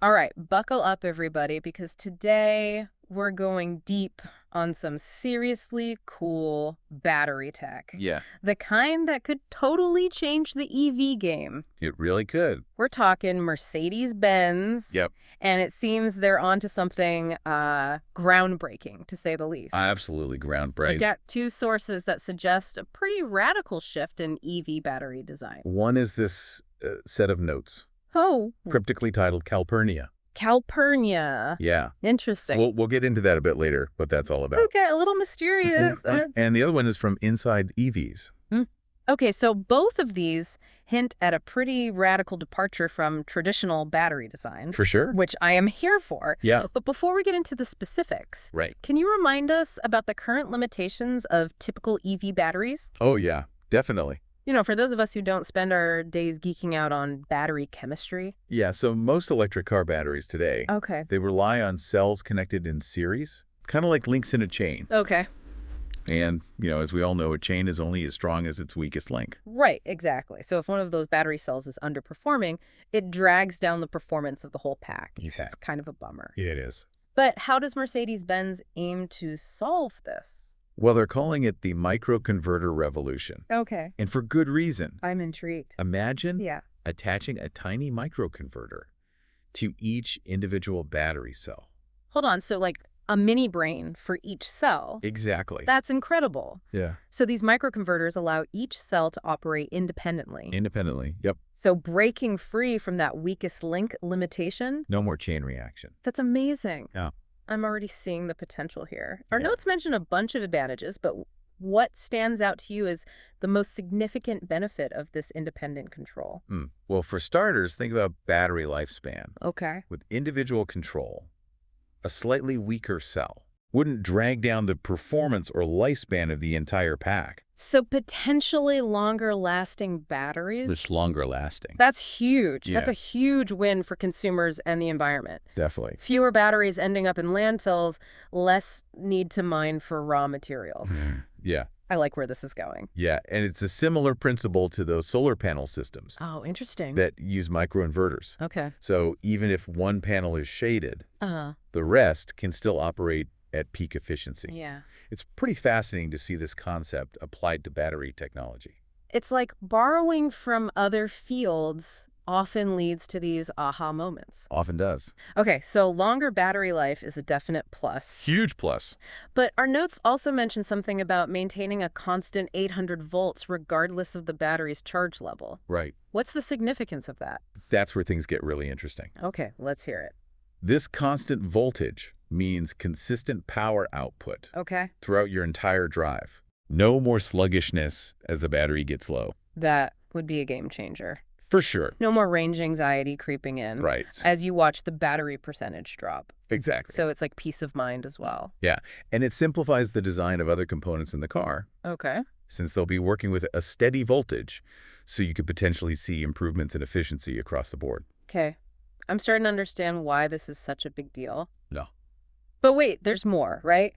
All right, buckle up, everybody, because today we're going deep on some seriously cool battery tech. Yeah, The kind that could totally change the EV game. it really could. We're talking Mercedes-Benz, Yep. and it seems they're onto something groundbreaking, to say the least. Absolutely I've groundbreaking. got two sources that suggest a pretty radical shift in EV battery design. One is this set of notes, Oh, cryptically titled Calpurnia. Calpurnia. Yeah. Interesting. We'll get into that a bit later, what that's all about. Okay, a little mysterious. And the other one is from Inside EVs. Okay, so both of these hint at a pretty radical departure from traditional battery design, For sure. which I am here for. Yeah. But before we get into the specifics, Right. can you remind us about the current limitations of typical EV batteries? Oh, yeah, definitely. You know, for those of us who don't spend our days geeking out on battery chemistry. Yeah, so most electric car batteries today, Okay. they rely on cells connected in series, kind of like links in a chain. Okay. And, as we all know, a chain is only as strong as its weakest link. Right, exactly. So if one of those battery cells is underperforming, it drags down the performance of the whole pack. Exactly. It's kind of a bummer. It is. But how does Mercedes-Benz aim to solve this? Well, they're calling it the microconverter revolution. Okay. And for good reason. I'm intrigued. Imagine Yeah. attaching a tiny microconverter to each individual battery cell. Hold on. So like a mini brain for each cell. Exactly. That's incredible. Yeah. So these microconverters allow each cell to operate independently. Independently. Yep. So breaking free from that weakest link limitation, No more chain reaction. that's amazing. Yeah. I'm already seeing the potential here. Our Yeah. notes mention a bunch of advantages, but what stands out to you as the most significant benefit of this independent control? Well, for starters, think about battery lifespan. Okay. With individual control, a slightly weaker cell wouldn't drag down the performance or lifespan of the entire pack. So potentially longer lasting batteries? It's longer lasting. That's huge. Yeah. That's a huge win for consumers and the environment. Definitely. Fewer batteries ending up in landfills, less need to mine for raw materials. Yeah. I like where this is going. Yeah, and it's a similar principle to those solar panel systems Oh, interesting. that use microinverters. Okay. So even if one panel is shaded, Uh-huh. the rest can still operate at peak efficiency. Yeah. It's pretty fascinating to see this concept applied to battery technology. It's like borrowing from other fields often leads to these aha moments. Often does. Okay, so longer battery life is a definite plus. Huge plus. But our notes also mention something about maintaining a constant 800 volts regardless of the battery's charge level. Right. What's the significance of that? That's where things get really interesting. Okay, let's hear it. This constant voltage means consistent power output Okay. throughout your entire drive. No more sluggishness as the battery gets low. That would be a game changer. For sure. No more range anxiety creeping in Right. as you watch the battery percentage drop. Exactly. So it's like peace of mind as well. Yeah, and it simplifies the design of other components in the car, Okay. since they'll be working with a steady voltage, so you could potentially see improvements in efficiency across the board. Okay. I'm starting to understand why this is such a big deal. No. But wait, there's more, right?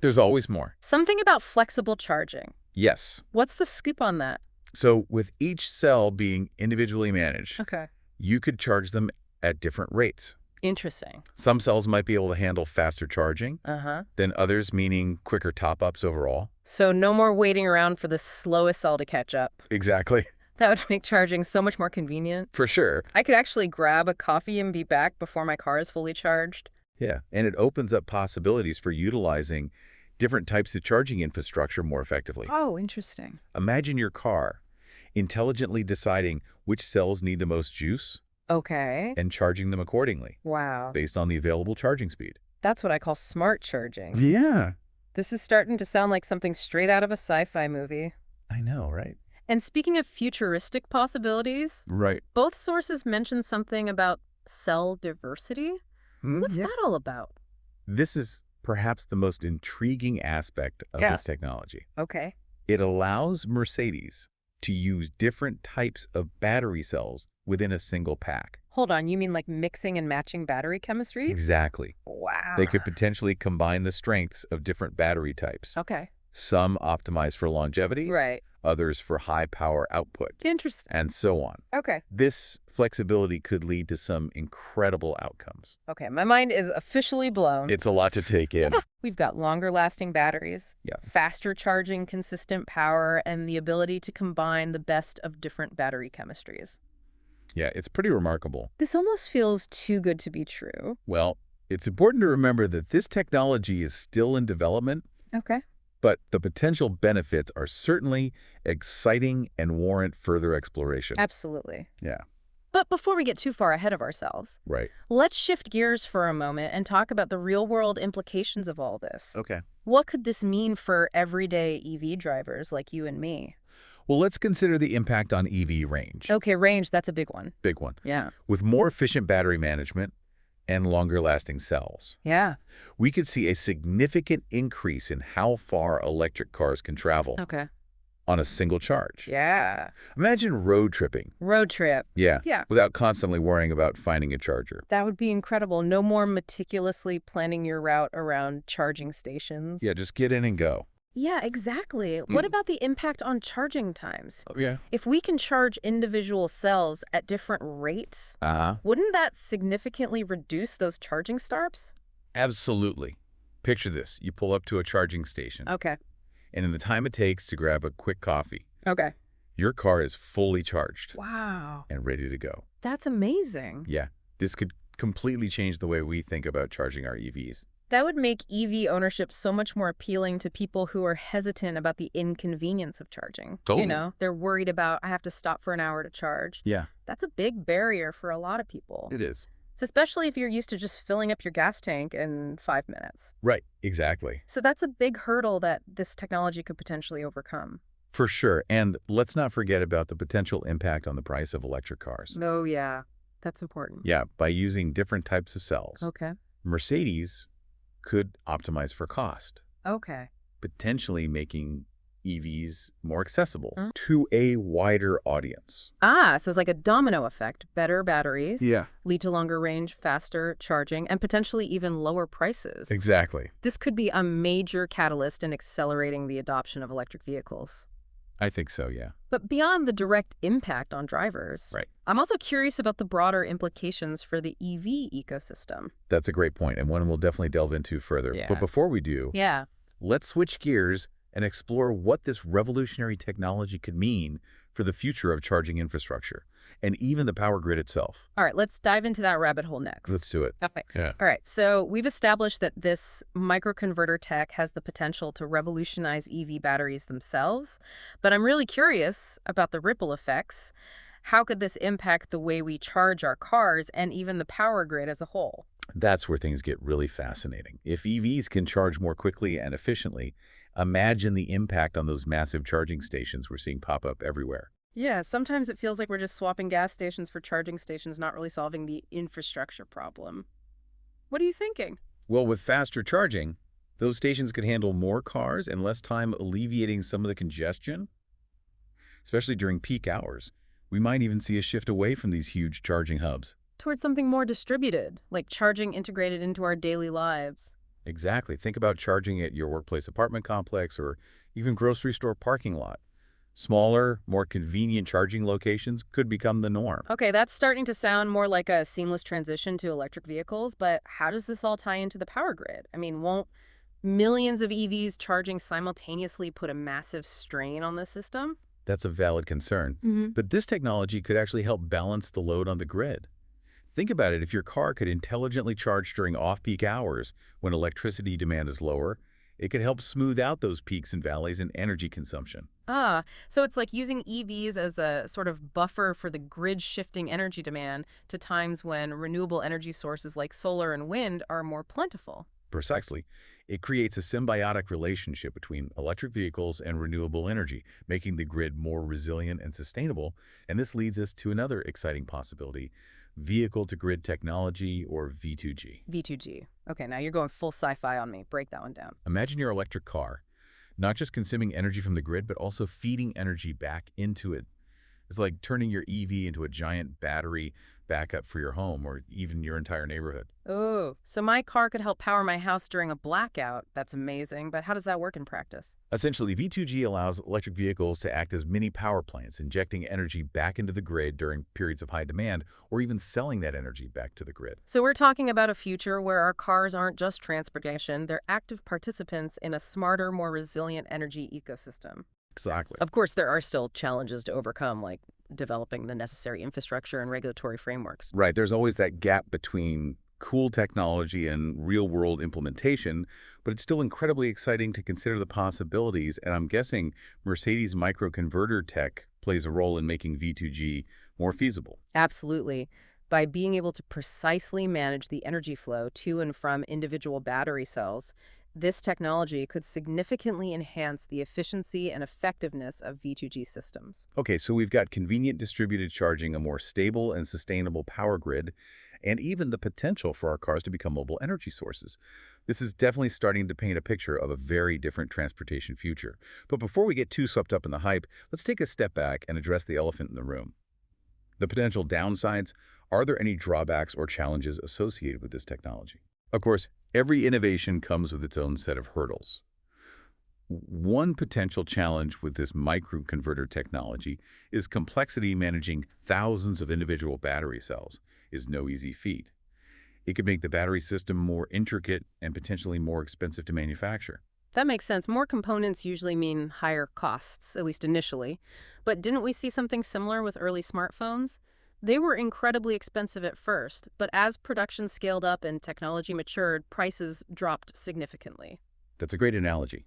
There's always more. Something about flexible charging. Yes. What's the scoop on that? So with each cell being individually managed, Okay. you could charge them at different rates. Interesting. Some cells might be able to handle faster charging Uh-huh. than others, meaning quicker top-ups overall. So no more waiting around for the slowest cell to catch up. Exactly. That would make charging so much more convenient. For sure. I could actually grab a coffee and be back before my car is fully charged. Yeah, and it opens up possibilities for utilizing different types of charging infrastructure more effectively. Oh, interesting. Imagine your car intelligently deciding which cells need the most juice Okay. and charging them accordingly Wow. based on the available charging speed. That's what I call smart charging. Yeah, This is starting to sound like something straight out of a sci-fi movie. I know, right? And speaking of futuristic possibilities, Right. both sources mention something about cell diversity. What's that all about? This is perhaps the most intriguing aspect of Yeah. this technology. Okay. It allows Mercedes to use different types of battery cells within a single pack. Hold on, you mean like mixing and matching battery chemistries? Exactly. Wow. They could potentially combine the strengths of different battery types. Okay. Some optimized for longevity, Right. others for high power output, Interesting. and so on. Okay. This flexibility could lead to some incredible outcomes. Okay, my mind is officially blown. It's a lot to take in. We've got longer lasting batteries, Yeah. faster charging, consistent power, and the ability to combine the best of different battery chemistries. Yeah, it's pretty remarkable. This almost feels too good to be true. Well, it's important to remember that this technology is still in development, Okay. but the potential benefits are certainly exciting and warrant further exploration. Absolutely. Yeah, But before we get too far ahead of ourselves, right. let's shift gears for a moment and talk about the real-world implications of all this. Okay. What could this mean for everyday EV drivers like you and me? Well, let's consider the impact on EV range. Okay, range, that's a big one. Big one. Yeah. With more efficient battery management and longer-lasting cells, Yeah. we could see a significant increase in how far electric cars can travel Okay. on a single charge. Yeah. Imagine road tripping. Road trip. Yeah. Yeah. Without constantly worrying about finding a charger. That would be incredible. No more meticulously planning your route around charging stations. Yeah, just get in and go. Yeah, exactly. What about the impact on charging times? Oh, yeah. If we can charge individual cells at different rates, Uh-huh. wouldn't that significantly reduce those charging stops? Absolutely. Picture this. You pull up to a charging station, Okay. and in the time it takes to grab a quick coffee, Okay. your car is fully charged Wow. and ready to go. That's amazing. Yeah, this could completely change the way we think about charging our EVs. That would make EV ownership so much more appealing to people who are hesitant about the inconvenience of charging. Totally. You know, they're worried about, I have to stop for an hour to charge. Yeah, That's a big barrier for a lot of people. it is. So especially if you're used to just filling up your gas tank in 5 minutes. Right, exactly. So that's a big hurdle that this technology could potentially overcome. For sure. And let's not forget about the potential impact on the price of electric cars. Oh, yeah. That's important. Yeah, by using different types of cells, Okay. Mercedes could optimize for cost, Okay. potentially making EVs more accessible Mm. to a wider audience. Ah, so it's like a domino effect. Better batteries Yeah, lead to longer range, faster charging, and potentially even lower prices. exactly. This could be a major catalyst in accelerating the adoption of electric vehicles. I think so, yeah. But beyond the direct impact on drivers, Right. I'm also curious about the broader implications for the EV ecosystem. That's a great point, and one we'll definitely delve into further. Yeah. But before we do, Yeah. let's switch gears and explore what this revolutionary technology could mean for the future of charging infrastructure and even the power grid itself. All right, let's dive into that rabbit hole next. Let's do it. Okay. Yeah. All right, so we've established that this microconverter tech has the potential to revolutionize EV batteries themselves, but I'm really curious about the ripple effects. How could this impact the way we charge our cars and even the power grid as a whole? That's where things get really fascinating. If EVs can charge more quickly and efficiently, imagine the impact on those massive charging stations we're seeing pop up everywhere. Yeah, sometimes it feels like we're just swapping gas stations for charging stations, not really solving the infrastructure problem. What are you thinking? Well, with faster charging, those stations could handle more cars in less time, alleviating some of the congestion, especially during peak hours. We might even see a shift away from these huge charging hubs. Towards something more distributed, like charging integrated into our daily lives. Exactly. Think about charging at your workplace apartment complex or even grocery store parking lot. Smaller, more convenient charging locations could become the norm. Okay, that's starting to sound more like a seamless transition to electric vehicles, but how does this all tie into the power grid? I mean, won't millions of EVs charging simultaneously put a massive strain on the system? That's a valid concern. But this technology could actually help balance the load on the grid. Think about it. If your car could intelligently charge during off-peak hours when electricity demand is lower, it could help smooth out those peaks and valleys in energy consumption. Ah, so it's like using EVs as a sort of buffer for the grid shifting energy demand to times when renewable energy sources like solar and wind are more plentiful. Precisely. It creates a symbiotic relationship between electric vehicles and renewable energy, making the grid more resilient and sustainable. And this leads us to another exciting possibility: vehicle-to-grid technology, or V2G. V2G. Okay, now you're going full sci-fi on me. Break that one down. Imagine your electric car, not just consuming energy from the grid, but also feeding energy back into it. It's like turning your EV into a giant battery backup for your home or even your entire neighborhood. Oh, so my car could help power my house during a blackout. That's amazing, but how does that work in practice? Essentially, V2G allows electric vehicles to act as mini power plants, injecting energy back into the grid during periods of high demand, or even selling that energy back to the grid. So we're talking about a future where our cars aren't just transportation, they're active participants in a smarter, more resilient energy ecosystem. Exactly. Of course, there are still challenges to overcome, like developing the necessary infrastructure and regulatory frameworks. Right. There's always that gap between cool technology and real-world implementation, but it's still incredibly exciting to consider the possibilities, and I'm guessing Mercedes microconverter tech plays a role in making V2G more feasible. Absolutely. By being able to precisely manage the energy flow to and from individual battery cells, this technology could significantly enhance the efficiency and effectiveness of V2G systems. Okay, so we've got convenient distributed charging, a more stable and sustainable power grid, and even the potential for our cars to become mobile energy sources. This is definitely starting to paint a picture of a very different transportation future. But before we get too swept up in the hype, let's take a step back and address the elephant in the room. The potential downsides. Are there any drawbacks or challenges associated with this technology? Of course, every innovation comes with its own set of hurdles. One potential challenge with this microconverter technology is complexity. Managing thousands of individual battery cells is no easy feat. It could make the battery system more intricate and potentially more expensive to manufacture. That makes sense. More components usually mean higher costs, at least initially. But didn't we see something similar with early smartphones? They were incredibly expensive at first, but as production scaled up and technology matured, prices dropped significantly. That's a great analogy.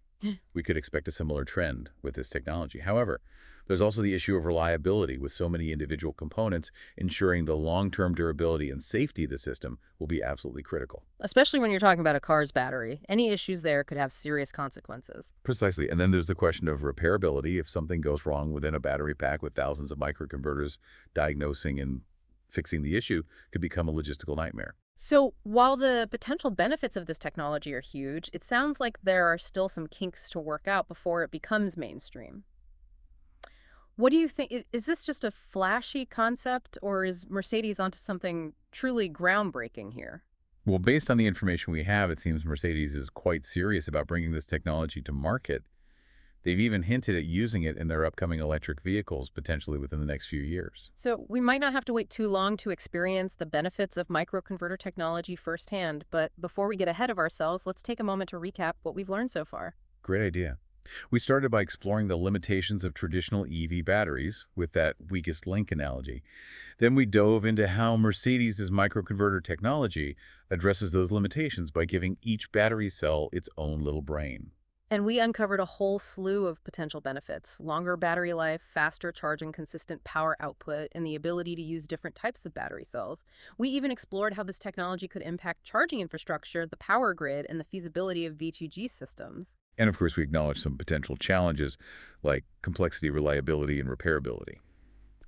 We could expect a similar trend with this technology. However, there's also the issue of reliability. With so many individual components, ensuring the long-term durability and safety of the system will be absolutely critical. Especially when you're talking about a car's battery. Any issues there could have serious consequences. Precisely. And then there's the question of repairability. If something goes wrong within a battery pack with thousands of microconverters, diagnosing and fixing the issue could become a logistical nightmare. So, while the potential benefits of this technology are huge, it sounds like there are still some kinks to work out before it becomes mainstream. What do you think? Is this just a flashy concept, or is Mercedes onto something truly groundbreaking here? Well, based on the information we have, it seems Mercedes is quite serious about bringing this technology to market. They've even hinted at using it in their upcoming electric vehicles, potentially within the next few years. So, we might not have to wait too long to experience the benefits of microconverter technology firsthand, but before we get ahead of ourselves, let's take a moment to recap what we've learned so far. Great idea. We started by exploring the limitations of traditional EV batteries with that weakest link analogy. Then we dove into how Mercedes' microconverter technology addresses those limitations by giving each battery cell its own little brain. And we uncovered a whole slew of potential benefits: longer battery life, faster charging, consistent power output, and the ability to use different types of battery cells. We even explored how this technology could impact charging infrastructure, the power grid, and the feasibility of V2G systems. And of course, we acknowledge some potential challenges like complexity, reliability, and repairability.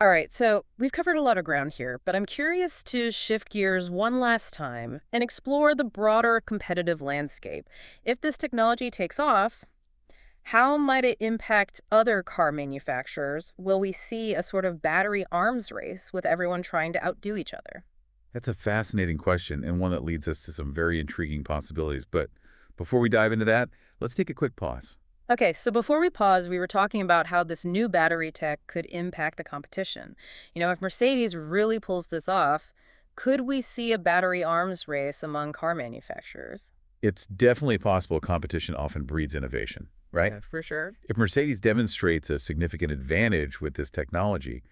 All right, so we've covered a lot of ground here, but I'm curious to shift gears one last time and explore the broader competitive landscape. If this technology takes off, how might it impact other car manufacturers? Will we see a sort of battery arms race with everyone trying to outdo each other? That's a fascinating question and one that leads us to some very intriguing possibilities. But before we dive into that, let's take a quick pause. Okay, so before we pause, we were talking about how this new battery tech could impact the competition. If Mercedes really pulls this off, could we see a battery arms race among car manufacturers? It's definitely possible. Competition often breeds innovation, right? Yeah, for sure. If Mercedes demonstrates a significant advantage with this technology,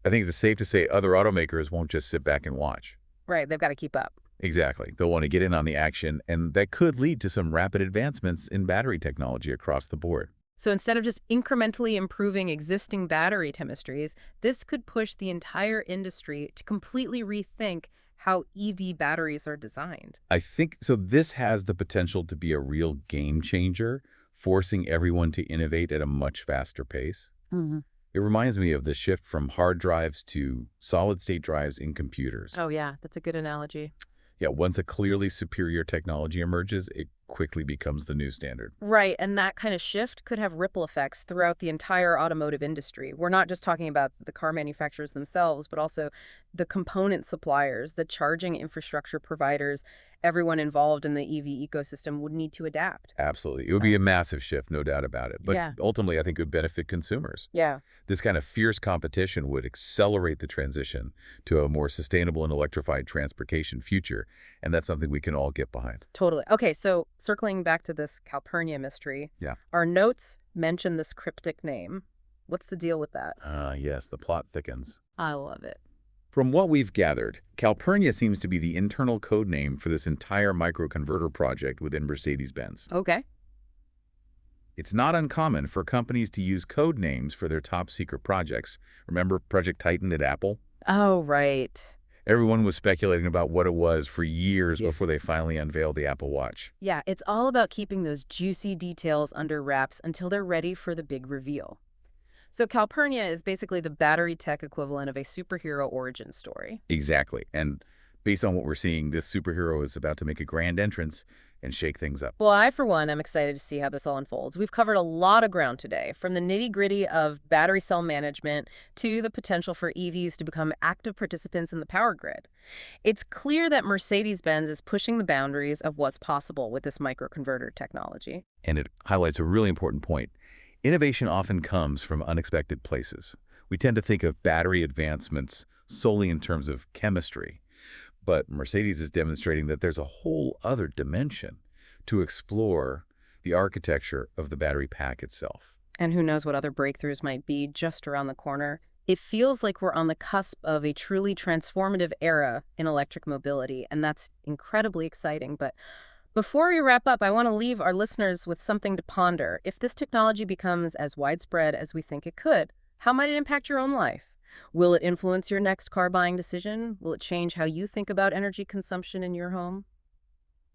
I think it's safe to say other automakers won't just sit back and watch. Right, they've got to keep up. Exactly. They'll want to get in on the action, and that could lead to some rapid advancements in battery technology across the board. So instead of just incrementally improving existing battery chemistries, this could push the entire industry to completely rethink how EV batteries are designed. I think so. This has the potential to be a real game changer, forcing everyone to innovate at a much faster pace. Hmm. It reminds me of the shift from hard drives to solid-state drives in computers. Oh, yeah, that's a good analogy. Yeah, once a clearly superior technology emerges, it quickly becomes the new standard. Right, and that kind of shift could have ripple effects throughout the entire automotive industry. We're not just talking about the car manufacturers themselves, but also the component suppliers, the charging infrastructure providers, everyone involved in the EV ecosystem would need to adapt. Absolutely. It would be Right. a massive shift, no doubt about it. But Yeah. ultimately, I think it would benefit consumers. Yeah, This kind of fierce competition would accelerate the transition to a more sustainable and electrified transportation future, and that's something we can all get behind. totally. Okay, so circling back to this Calpurnia mystery, Yeah. our notes mention this cryptic name. What's the deal with that? Ah, yes, the plot thickens. I love it. From what we've gathered, Calpurnia seems to be the internal code name for this entire microconverter project within Mercedes-Benz. Okay. It's not uncommon for companies to use code names for their top-secret projects. Remember Project Titan at Apple? Oh, right. Everyone was speculating about what it was for years Yeah. before they finally unveiled the Apple Watch. Yeah, it's all about keeping those juicy details under wraps until they're ready for the big reveal. So Calpurnia is basically the battery tech equivalent of a superhero origin story. Exactly. And based on what we're seeing, this superhero is about to make a grand entrance and shake things up. Well, I, for one, am excited to see how this all unfolds. We've covered a lot of ground today, from the nitty-gritty of battery cell management to the potential for EVs to become active participants in the power grid. It's clear that Mercedes-Benz is pushing the boundaries of what's possible with this microconverter technology. And it highlights a really important point. Innovation often comes from unexpected places. We tend to think of battery advancements solely in terms of chemistry, but Mercedes is demonstrating that there's a whole other dimension to explore the architecture of the battery pack itself. And who knows what other breakthroughs might be just around the corner. It feels like we're on the cusp of a truly transformative era in electric mobility, and that's incredibly exciting. But before we wrap up, I want to leave our listeners with something to ponder. If this technology becomes as widespread as we think it could, how might it impact your own life? Will it influence your next car buying decision? Will it change how you think about energy consumption in your home?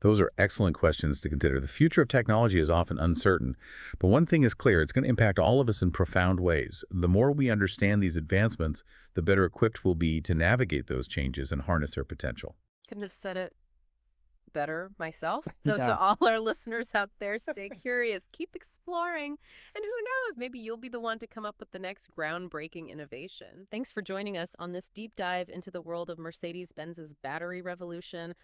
Those are excellent questions to consider. The future of technology is often uncertain, but one thing is clear, it's going to impact all of us in profound ways. The more we understand these advancements, the better equipped we'll be to navigate those changes and harness their potential. Couldn't have said it better myself. So Yeah. all our listeners out there, stay curious, keep exploring, and who knows, maybe you'll be the one to come up with the next groundbreaking innovation. Thanks for joining us on this deep dive into the world of Mercedes-Benz's battery revolution.